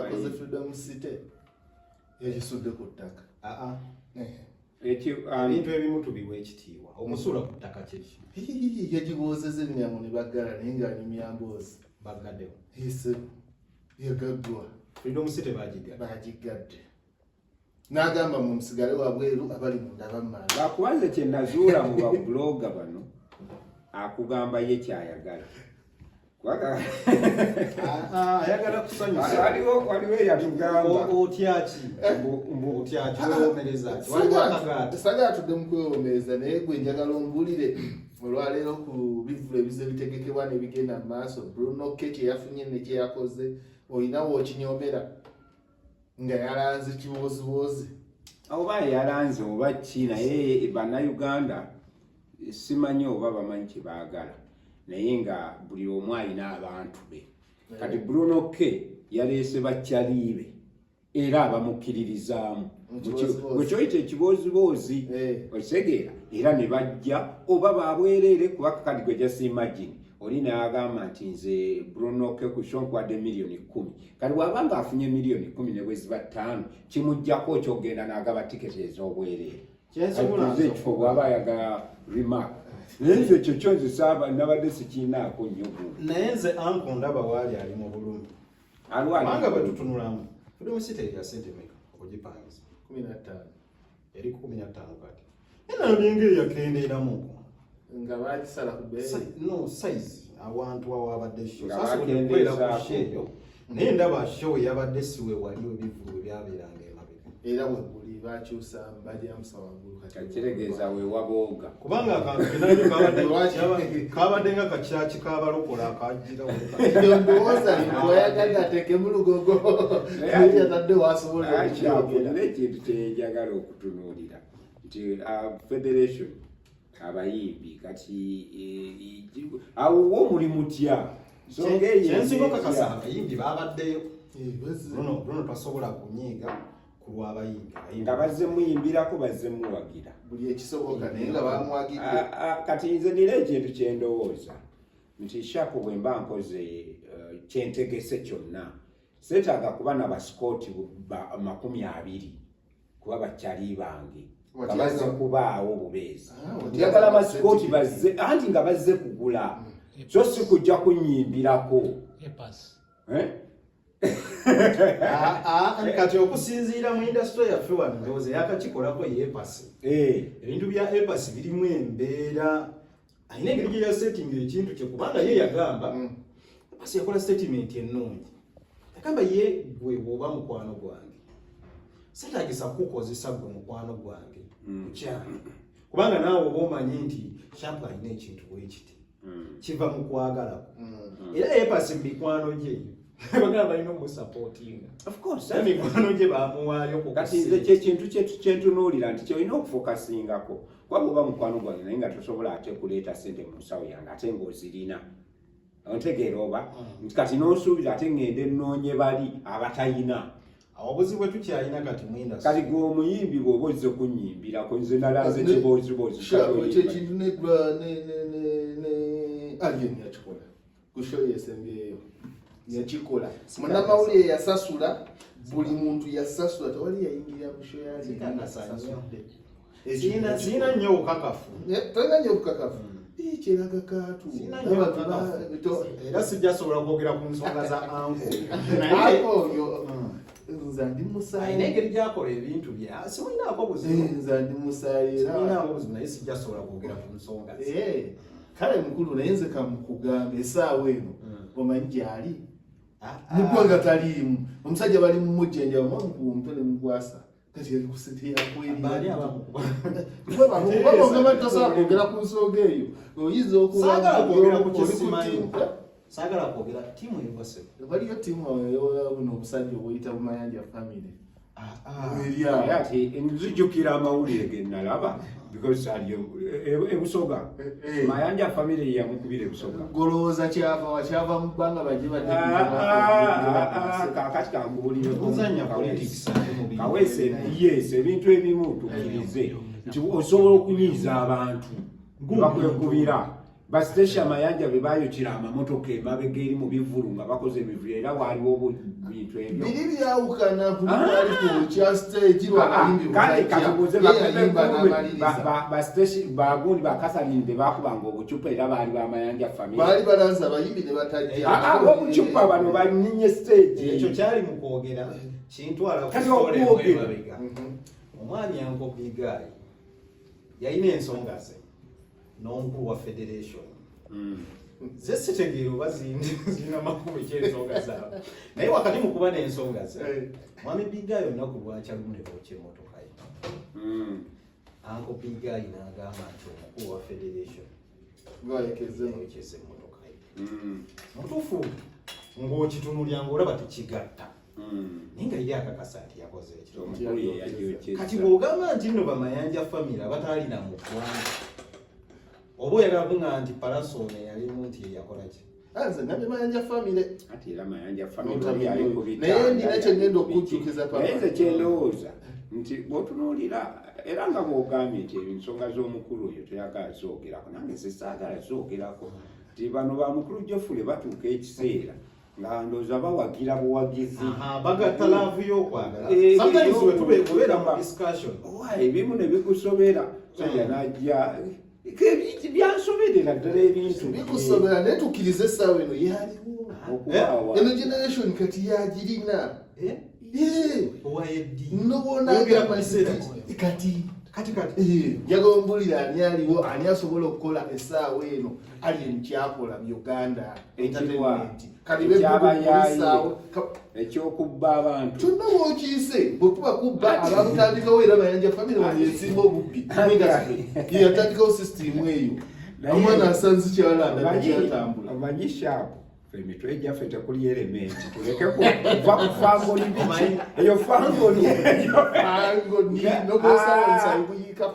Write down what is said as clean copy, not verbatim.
akoze freedom city yakisudde ku ttaka ebintu ebimu tubiwa ekitiibwa omusula ku ttaka kyeki yagiboozeza ennyango ne baggala naye ng'anyumya mboozi baggaddewo ese yagaggwa freedom city bagigadde n'agamba mu musigale wabweru abali munda bammala bakubaze kye nazuula mu babuloga bano akugamba ye kyayagala ayagala kusanyusa waliwo eyatugamba otyaki wewomereza saga atudde mu kwewomereza naye gwe njagala ombulire olwaleero ku bivulo ebize bitegekebwa ne bigenda mu maaso Bruno kye yafunye ne kye yakoze olina wookinyomera nga yalanze kibooziwoozi oba yalanze oba ki naye bannayuganda simanyi oba bamanyi kye baagala naye nga buli omu alina abantu be kati Bruno yaleese bakyaliibe era abamukkiririzaamu bwekyoyita ekibooziwoozi okitegeera era ne bajja oba babwereere kuba kati gwe just imagine oli n'agamba nti nze Bruno ku show nkwadde $1,000,000 kati bw'aba ng'afunye $1,000,000 ne bwe ziba 5 kimuggyako okyogenda n'agaba tiketi ez'obwereere ekifo bw'aba ayagala remark naye nze ekyo kyonze saaba nabadde sikiinaako nnyo naye nze anko ndaba waali ali mu bulumi kubanga bwe tutunulamu freedom city ya sente meka okugipangiza 15 yali 15 kati era byengeri yakendeeramu nga bagisala ku beeyi no size abantu awabadde show sasa kuleera ku sheyo naye ndaba show yabadde siwe waliwo ebivulo byabeeranga emabega era we buli bakyusa bajamsa waggulu kakitegeeza we wabooga kubanga akantu kabadde nga kakyaki kabalokola akajjira ndowooza wayagala ateeke mu lugogo ati atadde wasobola ekyafunira ekintu kyenjagala okutunuulira nti federation abayimbi kati awo wo muli mutya kyensinga kakasa abayimbi babaddeyo Bruno tasobola kunyiiga ku lw'abayimbi nga bazze muyimbirako bazze muwagira buli ekisoboka naye nga bamwagidde kati nze nina ekintu kyendowooza nti shapo bwe mba nkoze kyentegese kyonna seetaaga kuba na basikooti 20 kuba bakyali bange nga bazze kubaawo bubeezi njagala basikooti bazze anti nga bazze kugula so si kujja kunyimbirako kati okusinziira mu indasitule yaffe wano ndowooza yakakikolako yeepasi ebintu bya epasi birimu embeera alina engeri gye yasetinga ekintu kye kubanga ye yagamba epasi yakola statement ennungi yagamba ye gwe bw'oba mukwano gwange seetagisa kukozesa gwe mukwano gwange kukyalo kubanga naawe oba omanyi nti shapu alina ekintu bwekiti kiva mu kwagalako era epasi mu mikwano gye bagala balina omusapootinga mikwano gye bamuwaayo kati nze kyekintu kyentunuulira nti kyolina okufokasingako kuba bw'oba mukwano gwange naye nga tosobola ate kuleeta sente mu nsawo yange ate ng'ozirina ontegeera oba nti kati n'osuubira ate ngende nnoonye bali abatayina obuzibu bwe tukyalina kati mwinda kati gwe omuyimbi bw'oba ozze kunnyimbirako nze nalaze kiboozibozi kyekintu alien yakikola ku show yesembyeyo yakikola munnamawulire yasasula buli muntu yasasula tewali yayingira mu show yalina nnyo obukakafu tolina nnyo obukakafu kiraga kaatu era sijjasobola kwogera ku nsonga za oyo nza ndi musaayi alina engeri gyakola ebintu bya simulinaako buzibu nza ndi musaayi simulinaako buzibu naye sijjasobola kwogera ku nsonga kale mukulu naye nze kamukugamba essaawa eno omanyi gyali muggwanga taliimu omusajja bali mumujjenja omutwe ne mugwasa kati yali kusente yakweriogamba tosobola kwogera ku nsonga eyo oyinza saagala kwogera tiimu ebase waliyo tiimu buno obusajja obuyita bumayanja family ati nzijukira amawulire ge nalaba because ebusoga mayanja family yamukubira ebusoga golowooza kyava mu ggwanga bajje kakati kanguulire kuzanya politics kawese yes ebintu ebimu tukkirize nti osobola okunyiiza abantu bakwekubira basitesha amayanja be bayokera amamotoka emabega eri mu bivulu nga bakoze ebivulu era waliwo bintu ebyo biri byawukana buli ali ku kya stage lwayimbi katubuze basiteshi bagundi bakasalinde bakubanga obucupa era baali bamayanja family baali balanza abayimbi ne batajja obucupa bano baninye stage ekyo kyali mu kwogera kintwala kati okwogera omwami Uncle Bigai yalina ensonga ze n'omukulu wa federation ze sitegeero bazina makulu ky'ensonga zaabwe naye wakati mu kuba n'ensonga ze mwami Bigai olunaku lwakyalumu ne bookya emmotoka ye Uncle Bigai n'agamba nti omukulu wa federation lwayekeze emmotoka ye mutuufu ng'okitunulya ng'olaba tekigatta naye nga yali akakasa nti yakoze ekiro kati bw'ogamba nti nno bamayanja famire abataalina mu ggwanga oba oyagala kuŋŋa nti palasone yalimu nti yakola ki nze nabye mayanja famire ate era mayanja famire yaliko naye ndina kyengenda okujjukiza naye nze kyendowooza nti bw'otunuulira era nga bw'ogambye nti ensonga z'omukulu oyo toyagala zoogerako nange sisaagala zoogerako nti bano ba mukulu Jofule batuuka ekiseera nga ndowooza bawagira buwagizi bagatta laavu y'okwagala sometimes wetubeera mu discussion ebimu ne bikusobera sajja najja byansoberera ddala ebintu bikusobera naye tukkiriza essaawa eno yaliwo eno generation kati yagirina kati jagombulira ani aliwo ani asobola okukola essaawa eno ali emukyakola mu Uganda ekyokubba abantu kyonna bwokiyise bwekuba kubba abamutandikawo era mayanja famire wayesimba obubbi yeyatandikawo sisitimu eyo omwana asanze kyalanda nekyatambula omanyi shaapu emitwe gyaffe tekuli elementi tuleke kuva ku fangoni eyo fangoni nogosawo nsayi kuyiika